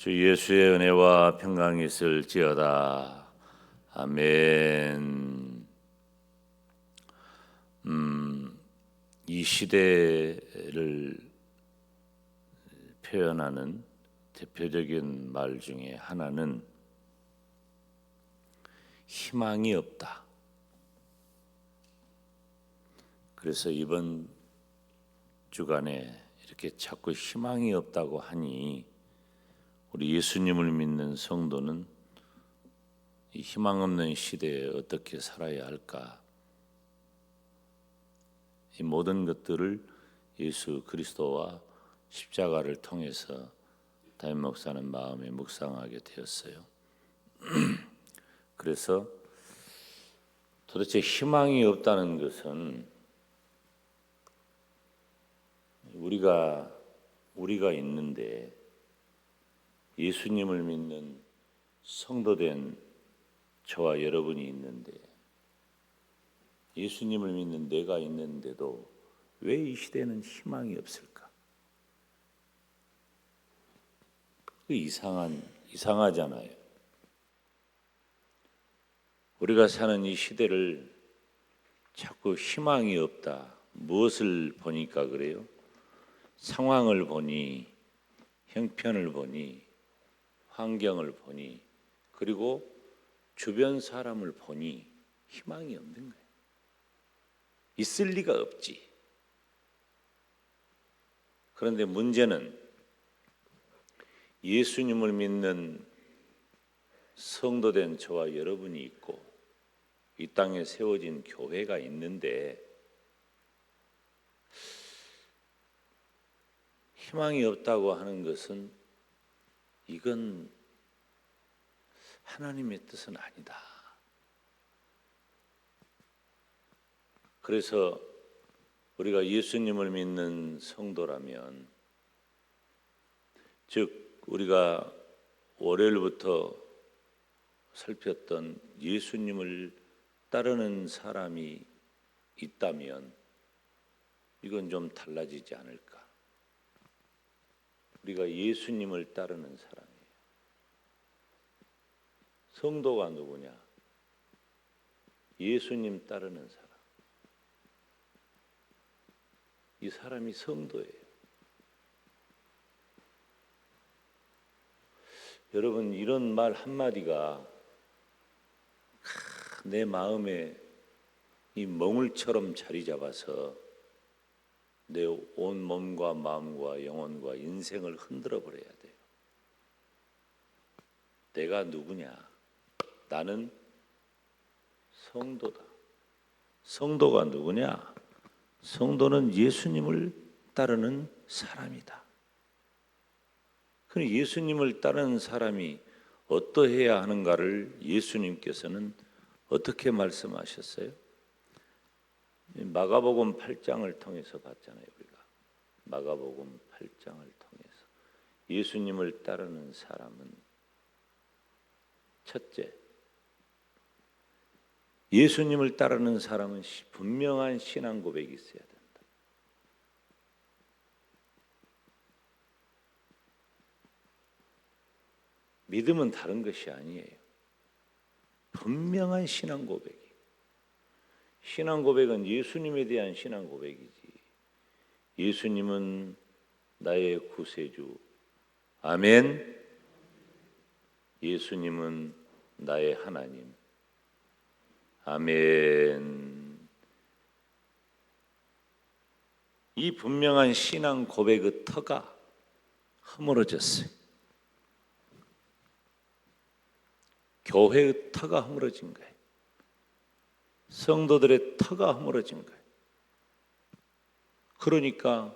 주 예수의 은혜와 평강이 있을지어다. 아멘. 이 시대를 표현하는 대표적인 말 중에 하나는 희망이 없다. 그래서 이번 주간에 이렇게 자꾸 희망이 없다고 하니 우리 예수님을 믿는 성도는 이 희망 없는 시대에 어떻게 살아야 할까? 이 모든 것들을 예수 그리스도와 십자가를 통해서 담임 목사는 마음에 묵상하게 되었어요. 그래서 도대체 희망이 없다는 것은 우리가 있는데, 예수님을 믿는 성도된 저와 여러분이 있는데, 예수님을 믿는 내가 있는데도 왜 이 시대는 희망이 없을까? 이상하잖아요. 우리가 사는 이 시대를 자꾸 희망이 없다. 무엇을 보니까 그래요? 상황을 보니, 형편을 보니, 환경을 보니, 그리고 주변 사람을 보니 희망이 없는 거예요. 있을 리가 없지. 그런데 문제는 예수님을 믿는 성도된 저와 여러분이 있고 이 땅에 세워진 교회가 있는데 희망이 없다고 하는 것은 이건 하나님의 뜻은 아니다. 그래서 우리가 예수님을 믿는 성도라면, 즉 우리가 월요일부터 살폈던 예수님을 따르는 사람이 있다면 이건 좀 달라지지 않을까? 우리가 예수님을 따르는 사람이에요. 성도가 누구냐? 예수님 따르는 사람. 이 사람이 성도예요. 여러분, 이런 말 한마디가 내 마음에 이 멍울처럼 자리 잡아서 내 온 몸과 마음과 영혼과 인생을 흔들어 버려야 돼요. 내가 누구냐? 나는 성도다. 성도가 누구냐? 성도는 예수님을 따르는 사람이다. 그럼 예수님을 따르는 사람이 어떠해야 하는가를 예수님께서는 어떻게 말씀하셨어요? 마가복음 8장을 통해서 봤잖아요. 우리가 마가복음 8장을 통해서 예수님을 따르는 사람은 첫째, 예수님을 따르는 사람은 분명한 신앙 고백이 있어야 된다. 믿음은 다른 것이 아니에요. 분명한 신앙 고백이. 신앙 고백은 예수님에 대한 신앙 고백이지. 예수님은 나의 구세주. 아멘. 예수님은 나의 하나님. 아멘. 이 분명한 신앙 고백의 터가 허물어졌어요. 교회의 터가 허물어진 거예요. 성도들의 터가 허물어진 거예요. 그러니까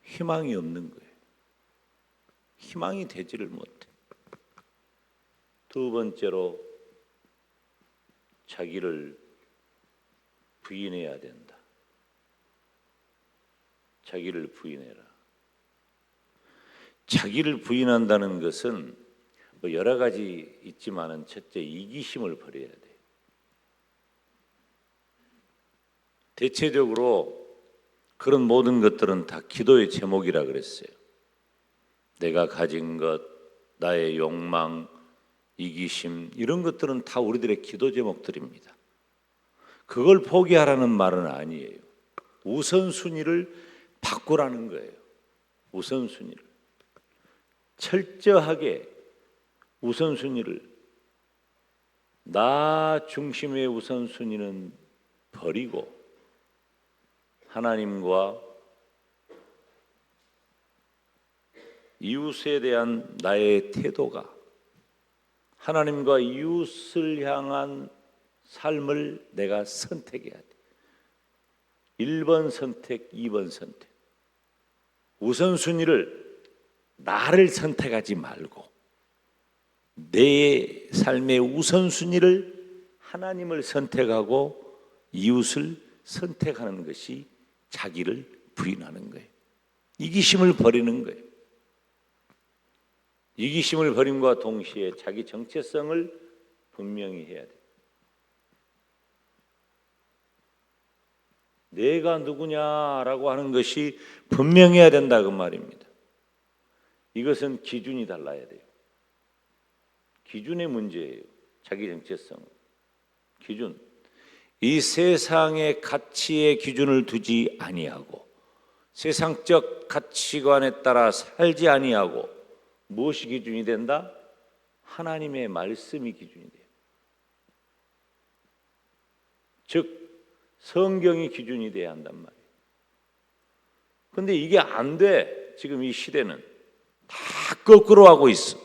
희망이 없는 거예요. 희망이 되지를 못해. 두 번째로, 자기를 부인해야 된다. 자기를 부인해라. 자기를 부인한다는 것은 뭐 여러 가지 있지만은 첫째, 이기심을 버려야 돼요. 대체적으로 그런 모든 것들은 다 기도의 제목이라 그랬어요. 내가 가진 것, 나의 욕망, 이기심 이런 것들은 다 우리들의 기도 제목들입니다. 그걸 포기하라는 말은 아니에요. 우선순위를 바꾸라는 거예요. 우선순위를 철저하게 우선순위를 나 중심의 우선순위는 버리고 하나님과 이웃에 대한 나의 태도가 하나님과 이웃을 향한 삶을 내가 선택해야 돼. 1번 선택, 2번 선택. 우선순위를 나를 선택하지 말고 내 삶의 우선순위를 하나님을 선택하고 이웃을 선택하는 것이 자기를 부인하는 거예요. 이기심을 버리는 거예요. 이기심을 버림과 동시에 자기 정체성을 분명히 해야 돼요. 내가 누구냐라고 하는 것이 분명해야 된다 그 말입니다. 이것은 기준이 달라야 돼요. 기준의 문제예요. 자기 정체성. 기준. 이 세상의 가치의 기준을 두지 아니하고 세상적 가치관에 따라 살지 아니하고 무엇이 기준이 된다? 하나님의 말씀이 기준이 돼요. 즉 성경이 기준이 돼야 한단 말이에요. 그런데 이게 안 돼. 지금 이 시대는 다 거꾸로 하고 있어.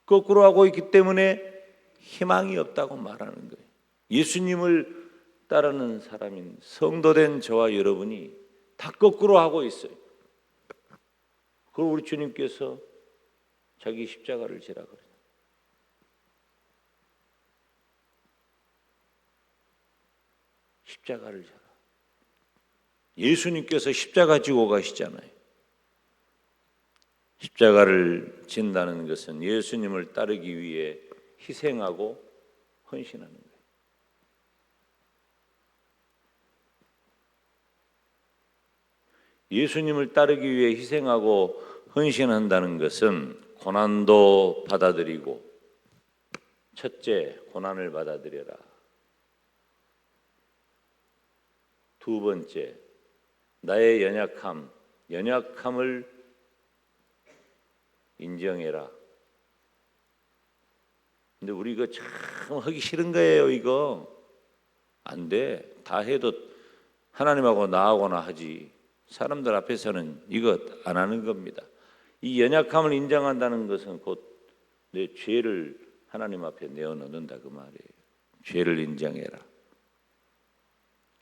거꾸로 하고 있기 때문에 희망이 없다고 말하는 거예요. 예수님을 따르는 사람인 성도된 저와 여러분이 다 거꾸로 하고 있어요. 그걸 우리 주님께서 자기 십자가를 지라 그래요. 십자가를 지라. 예수님께서 십자가 지고 가시잖아요. 십자가를 진다는 것은 예수님을 따르기 위해 희생하고 헌신하는 거예요. 예수님을 따르기 위해 희생하고 헌신한다는 것은 고난도 받아들이고, 첫째, 고난을 받아들여라. 두 번째, 나의 연약함을 인정해라. 근데 우리 이거 참 하기 싫은 거예요. 이거 안 돼. 다 해도 하나님하고 나하고나 하지. 사람들 앞에서는 이거 안 하는 겁니다. 이 연약함을 인정한다는 것은 곧 내 죄를 하나님 앞에 내어놓는다 그 말이에요. 죄를 인정해라.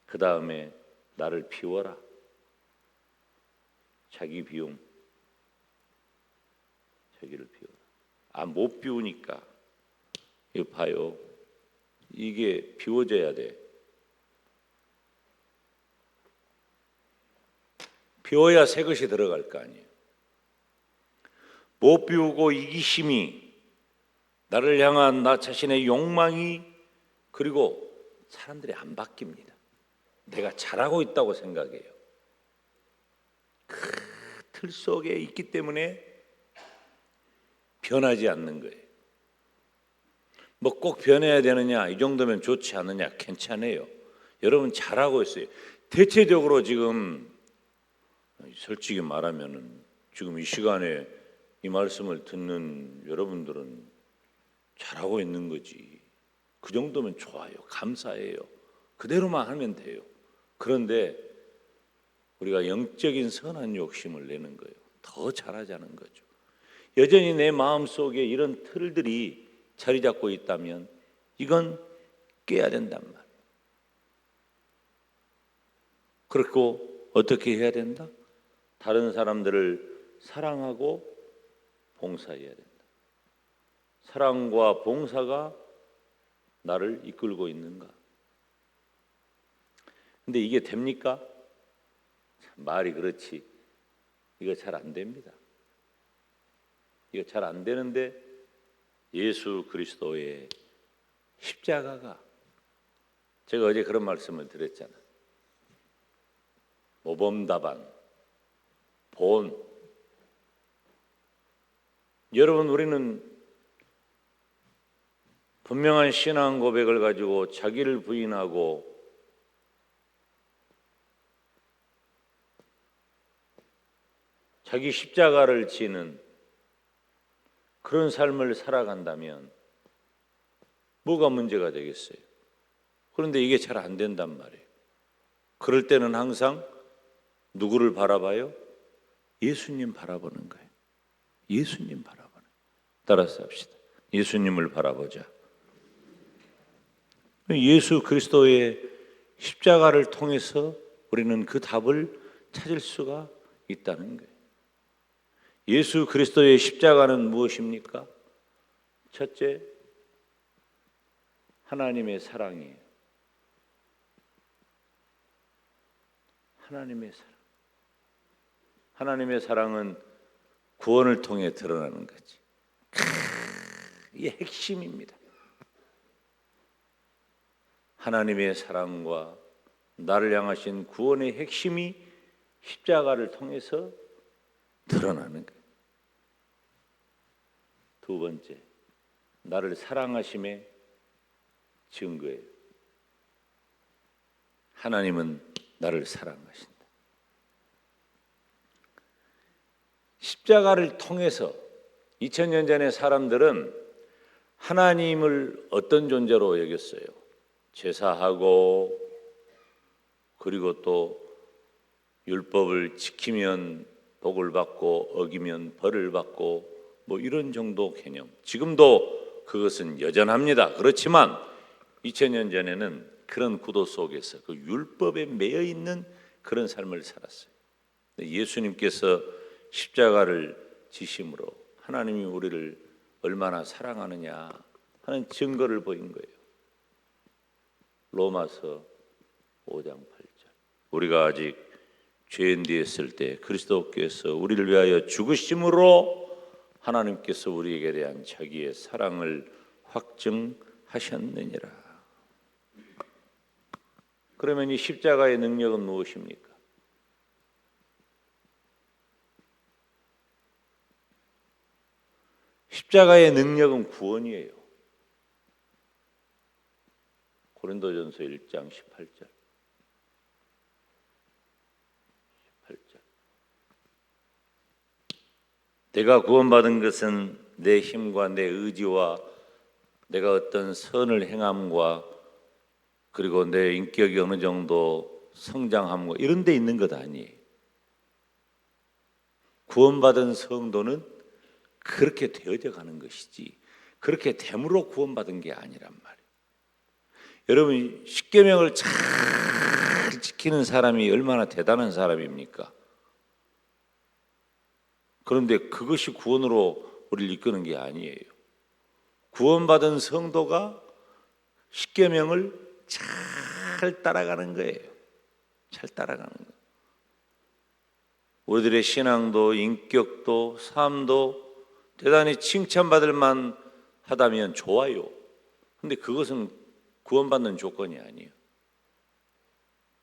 그 다음에 나를 비워라. 자기 비움. 자기를 비워라. 못 비우니까. 이거 봐요. 이게 비워져야 돼. 비워야 새 것이 들어갈 거 아니에요. 못 비우고 이기심이, 나를 향한 나 자신의 욕망이, 그리고 사람들이 안 바뀝니다. 내가 잘하고 있다고 생각해요. 그 틀 속에 있기 때문에 변하지 않는 거예요. 뭐 꼭 변해야 되느냐, 이 정도면 좋지 않느냐, 괜찮아요. 여러분 잘하고 있어요. 대체적으로 지금 솔직히 말하면은 지금 이 시간에 이 말씀을 듣는 여러분들은 잘하고 있는 거지. 그 정도면 좋아요. 감사해요. 그대로만 하면 돼요. 그런데 우리가 영적인 선한 욕심을 내는 거예요. 더 잘하자는 거죠. 여전히 내 마음속에 이런 틀들이 자리 잡고 있다면 이건 깨야 된단 말이에요. 그렇고 어떻게 해야 된다? 다른 사람들을 사랑하고 봉사해야 된다. 사랑과 봉사가 나를 이끌고 있는가? 근데 이게 됩니까? 말이 그렇지. 이거 잘 안 됩니다. 이거 잘 안 되는데 예수 그리스도의 십자가가, 제가 어제 그런 말씀을 드렸잖아요. 모범답안, 본. 여러분, 우리는 분명한 신앙 고백을 가지고 자기를 부인하고 자기 십자가를 지는 그런 삶을 살아간다면 뭐가 문제가 되겠어요? 그런데 이게 잘 안 된단 말이에요. 그럴 때는 항상 누구를 바라봐요? 예수님 바라보는 거예요. 예수님 바라보는 거예요. 따라서 합시다. 예수님을 바라보자. 예수 그리스도의 십자가를 통해서 우리는 그 답을 찾을 수가 있다는 거예요. 예수 그리스도의 십자가는 무엇입니까? 첫째, 하나님의 사랑이에요. 하나님의 사랑. 하나님의 사랑은 구원을 통해 드러나는 거지. 이게 핵심입니다. 하나님의 사랑과 나를 향하신 구원의 핵심이 십자가를 통해서 드러나는 거예요. 두 번째, 나를 사랑하심의 증거예요. 하나님은 나를 사랑하신다. 십자가를 통해서 2000년 전의 사람들은 하나님을 어떤 존재로 여겼어요? 제사하고 그리고 또 율법을 지키면 복을 받고 어기면 벌을 받고 뭐 이런 정도 개념. 지금도 그것은 여전합니다. 그렇지만 2000년 전에는 그런 구도 속에서 그 율법에 매여 있는 그런 삶을 살았어요. 예수님께서 십자가를 지심으로 하나님이 우리를 얼마나 사랑하느냐 하는 증거를 보인 거예요. 로마서 5장 8절. 우리가 아직 죄인 되었을 때 그리스도께서 우리를 위하여 죽으심으로 하나님께서 우리에게 대한 자기의 사랑을 확증하셨느니라. 그러면 이 십자가의 능력은 무엇입니까? 십자가의 능력은 구원이에요. 고린도전서 1장 18절. 내가 구원받은 것은 내 힘과 내 의지와 내가 어떤 선을 행함과 그리고 내 인격이 어느 정도 성장함과 이런 데 있는 것 아니에요. 구원받은 성도는 그렇게 되어져 가는 것이지 그렇게 됨으로 구원받은 게 아니란 말이에요. 여러분, 십계명을 잘 지키는 사람이 얼마나 대단한 사람입니까? 그런데 그것이 구원으로 우리를 이끄는 게 아니에요. 구원받은 성도가 십계명을 잘 따라가는 거예요. 잘 따라가는 거예요. 우리들의 신앙도 인격도 삶도 대단히 칭찬받을 만하다면 좋아요. 그런데 그것은 구원받는 조건이 아니에요.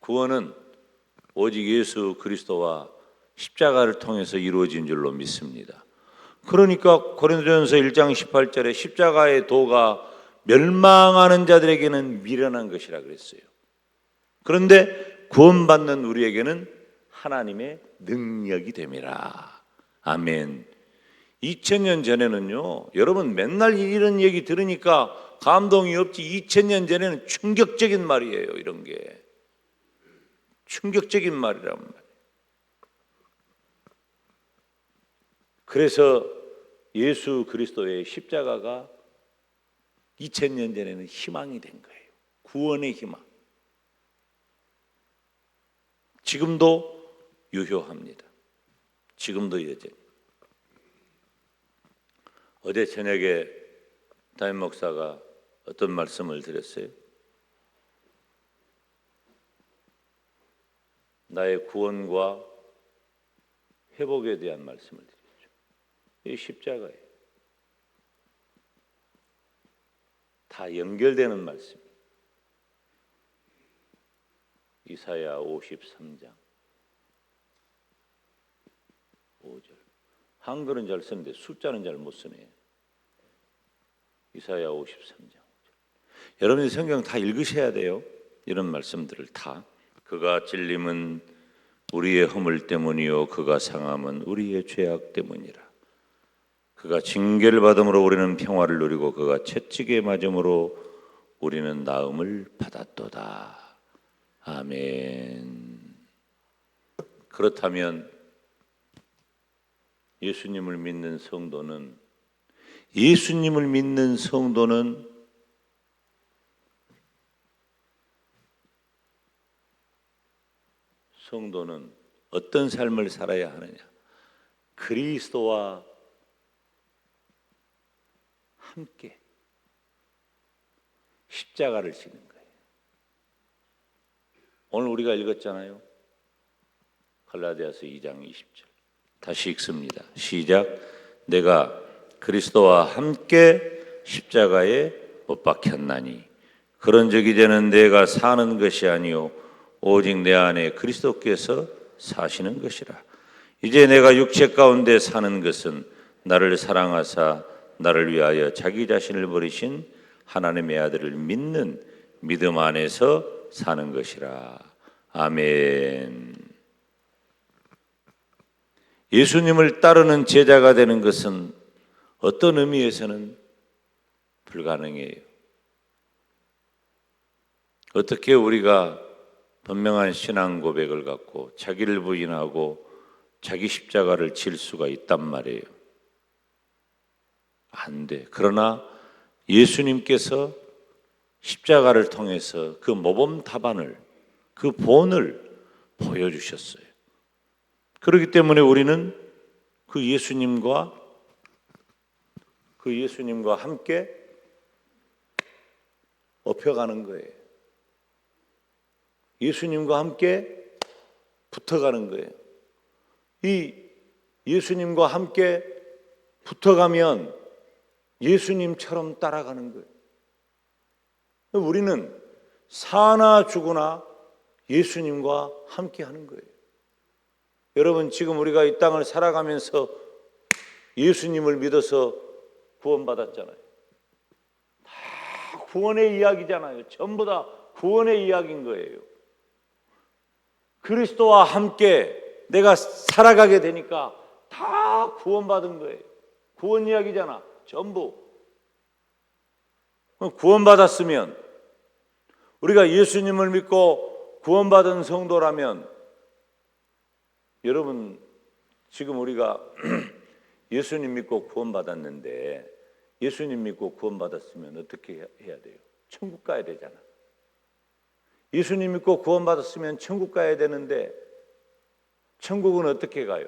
구원은 오직 예수 그리스도와 십자가를 통해서 이루어진 줄로 믿습니다. 그러니까 고린도전서 1장 18절에 십자가의 도가 멸망하는 자들에게는 미련한 것이라 그랬어요. 그런데 구원받는 우리에게는 하나님의 능력이 됨이라. 아멘. 2000년 전에는요, 여러분 맨날 이런 얘기 들으니까 감동이 없지. 2000년 전에는 충격적인 말이에요. 이런 게 충격적인 말이란 말이에요. 그래서 예수 그리스도의 십자가가 2000년 전에는 희망이 된 거예요. 구원의 희망. 지금도 유효합니다. 지금도 여전히. 어제 저녁에 담임 목사가 어떤 말씀을 드렸어요? 나의 구원과 회복에 대한 말씀을 드렸죠. 이 십자가예요. 다 연결되는 말씀이에요. 이사야 53장 5절. 한글은 잘 쓰는데 숫자는 잘 못 쓰네. 이사야 53장. 여러분이 성경 다 읽으셔야 돼요. 이런 말씀들을 다. 그가 찔림은 우리의 허물 때문이요 그가 상함은 우리의 죄악 때문이라. 그가 징계를 받음으로 우리는 평화를 누리고 그가 채찍에 맞음으로 우리는 나음을 받았도다. 아멘. 그렇다면 예수님을 믿는 성도는 어떤 삶을 살아야 하느냐? 그리스도와 함께 십자가를 지는 거예요. 오늘 우리가 읽었잖아요. 갈라디아서 2장 20절. 다시 읽습니다. 시작. 내가 그리스도와 함께 십자가에 못 박혔나니 그런즉 이제는 내가 사는 것이 아니요 오직 내 안에 그리스도께서 사시는 것이라. 이제 내가 육체 가운데 사는 것은 나를 사랑하사 나를 위하여 자기 자신을 버리신 하나님의 아들을 믿는 믿음 안에서 사는 것이라. 아멘. 예수님을 따르는 제자가 되는 것은 어떤 의미에서는 불가능해요. 어떻게 우리가 분명한 신앙 고백을 갖고 자기를 부인하고 자기 십자가를 질 수가 있단 말이에요. 안 돼. 그러나 예수님께서 십자가를 통해서 그 모범 답안을, 그 본을 보여주셨어요. 그렇기 때문에 우리는 그 예수님과 함께 업혀가는 거예요. 예수님과 함께 붙어가는 거예요. 이 예수님과 함께 붙어가면 예수님처럼 따라가는 거예요. 우리는 사나 죽으나 예수님과 함께 하는 거예요. 여러분, 지금 우리가 이 땅을 살아가면서 예수님을 믿어서 구원받았잖아요. 다 구원의 이야기잖아요. 전부 다 구원의 이야기인 거예요. 그리스도와 함께 내가 살아가게 되니까 다 구원받은 거예요. 구원 이야기잖아. 전부. 구원받았으면, 우리가 예수님을 믿고 구원받은 성도라면, 여러분, 지금 우리가 예수님 믿고 구원받았는데, 예수님 믿고 구원받았으면 어떻게 해야 돼요? 천국 가야 되잖아. 예수님 믿고 구원받았으면 천국 가야 되는데, 천국은 어떻게 가요?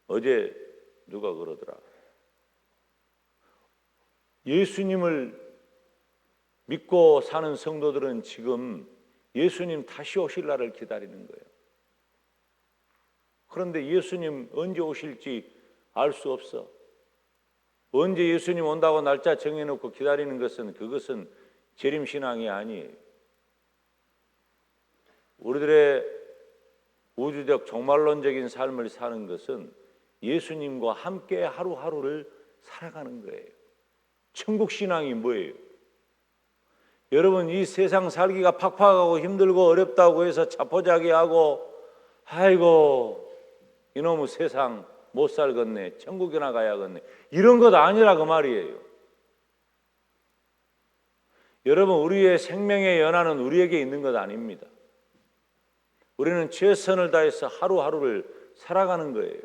어제 누가 그러더라. 예수님을 믿고 사는 성도들은 지금 예수님 다시 오실 날을 기다리는 거예요. 그런데 예수님 언제 오실지 알 수 없어. 언제 예수님 온다고 날짜 정해놓고 기다리는 것은, 그것은 재림신앙이 아니에요. 우리들의 우주적 종말론적인 삶을 사는 것은 예수님과 함께 하루하루를 살아가는 거예요. 천국신앙이 뭐예요? 여러분, 이 세상 살기가 팍팍하고 힘들고 어렵다고 해서 자포자기하고 아이고 이놈의 세상 못 살겠네, 천국이나 가야겠네, 이런 것 아니라 그 말이에요. 여러분, 우리의 생명의 연한은 우리에게 있는 것 아닙니다. 우리는 최선을 다해서 하루하루를 살아가는 거예요.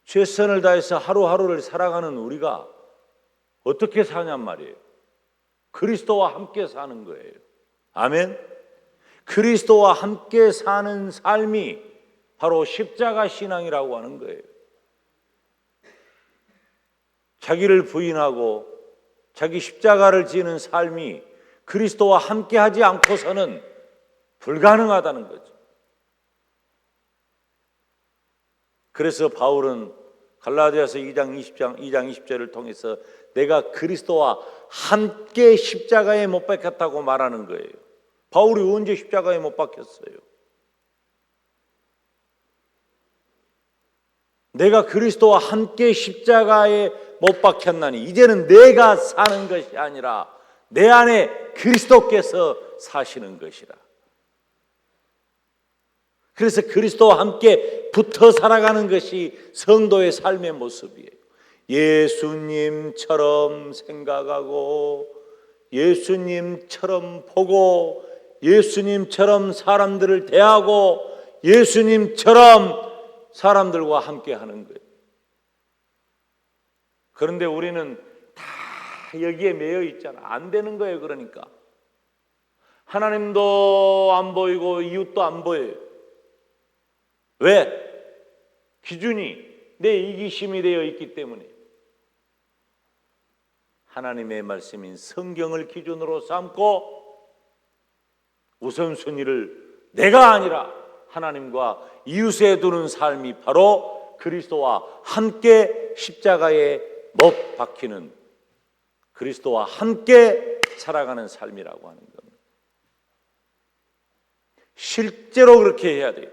최선을 다해서 하루하루를 살아가는 우리가 어떻게 사냔 말이에요. 그리스도와 함께 사는 거예요. 아멘. 그리스도와 함께 사는 삶이 바로 십자가 신앙이라고 하는 거예요. 자기를 부인하고 자기 십자가를 지는 삶이 그리스도와 함께 하지 않고서는 불가능하다는 거죠. 그래서 바울은 갈라디아서 2장 20절을 통해서 내가 그리스도와 함께 십자가에 못 박혔다고 말하는 거예요. 바울이 언제 십자가에 못 박혔어요? 내가 그리스도와 함께 십자가에 못 박혔나니 이제는 내가 사는 것이 아니라 내 안에 그리스도께서 사시는 것이라. 그래서 그리스도와 함께 붙어 살아가는 것이 성도의 삶의 모습이에요. 예수님처럼 생각하고 예수님처럼 보고 예수님처럼 사람들을 대하고 예수님처럼 사람들과 함께 하는 거예요. 그런데 우리는 다 여기에 매여 있잖아. 안 되는 거예요. 그러니까 하나님도 안 보이고 이웃도 안 보여요. 왜? 기준이 내 이기심이 되어 있기 때문에. 하나님의 말씀인 성경을 기준으로 삼고 우선순위를 내가 아니라 하나님과 이웃에 두는 삶이 바로 그리스도와 함께 십자가에 못 박히는, 그리스도와 함께 살아가는 삶이라고 하는 겁니다. 실제로 그렇게 해야 돼요.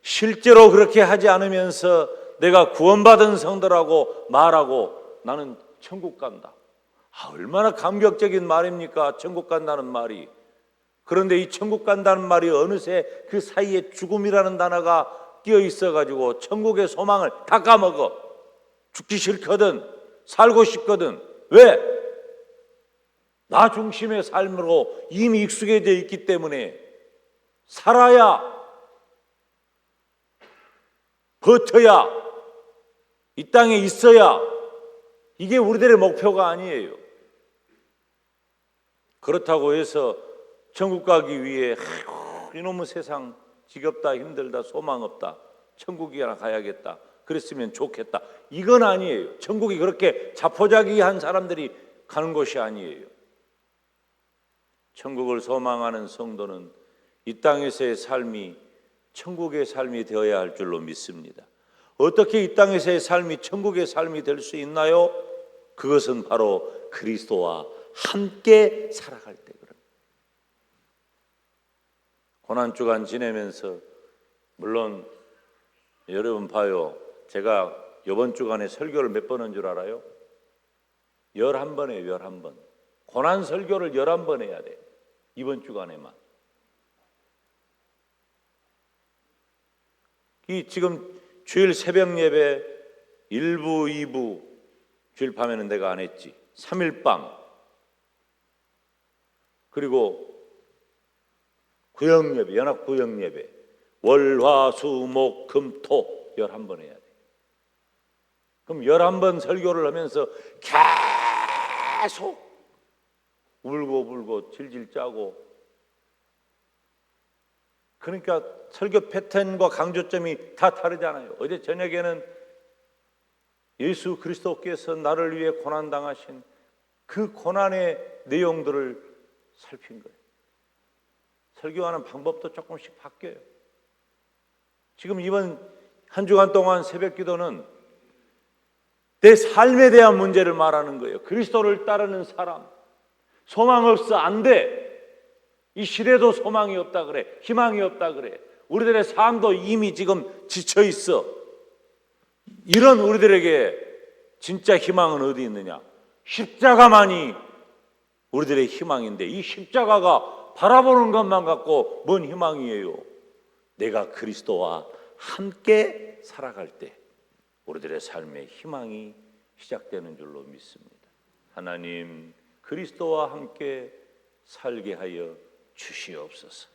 실제로 그렇게 하지 않으면서 내가 구원받은 성도라고 말하고 나는 천국 간다. 얼마나 감격적인 말입니까? 천국 간다는 말이. 그런데 이 천국 간다는 말이 어느새 그 사이에 죽음이라는 단어가 끼어 있어가지고 천국의 소망을 다 까먹어. 죽기 싫거든, 살고 싶거든. 왜? 나 중심의 삶으로 이미 익숙해져 있기 때문에 살아야, 버텨야, 이 땅에 있어야, 이게 우리들의 목표가 아니에요. 그렇다고 해서 천국 가기 위해 이놈의 세상 지겹다, 힘들다, 소망 없다, 천국이나 가야겠다, 그랬으면 좋겠다, 이건 아니에요. 천국이 그렇게 자포자기한 사람들이 가는 곳이 아니에요. 천국을 소망하는 성도는 이 땅에서의 삶이 천국의 삶이 되어야 할 줄로 믿습니다. 어떻게 이 땅에서의 삶이 천국의 삶이 될 수 있나요? 그것은 바로 그리스도와 함께 살아갈 때 그런. 고난주간 지내면서 물론 여러분 봐요. 제가 이번 주간에 설교를 몇 번 한 줄 알아요? 11번이에요. 11번. 고난 설교를 11번 해야 돼. 이번 주간에만. 이 지금 주일 새벽 예배 1부, 2부, 주일 밤에는 내가 안 했지. 3일 밤. 그리고 구역 예배, 연합 구역 예배. 월, 화, 수, 목, 금, 토 11번 해야 돼. 그럼 11번 설교를 하면서 계속 울고 질질 짜고, 그러니까 설교 패턴과 강조점이 다 다르잖아요. 어제 저녁에는 예수 그리스도께서 나를 위해 고난당하신 그 고난의 내용들을 살핀 거예요. 설교하는 방법도 조금씩 바뀌어요. 지금 이번 한 주간 동안 새벽 기도는 내 삶에 대한 문제를 말하는 거예요. 그리스도를 따르는 사람, 소망 없어, 안 돼. 이 시대도 소망이 없다 그래. 희망이 없다 그래. 우리들의 삶도 이미 지금 지쳐 있어. 이런 우리들에게 진짜 희망은 어디 있느냐? 십자가만이 우리들의 희망인데, 이 십자가가 바라보는 것만 갖고 뭔 희망이에요? 내가 그리스도와 함께 살아갈 때 우리들의 삶의 희망이 시작되는 줄로 믿습니다. 하나님, 그리스도와 함께 살게 하여 주시옵소서.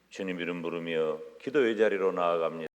주님 이름 부르며 기도의 자리로 나아갑니다.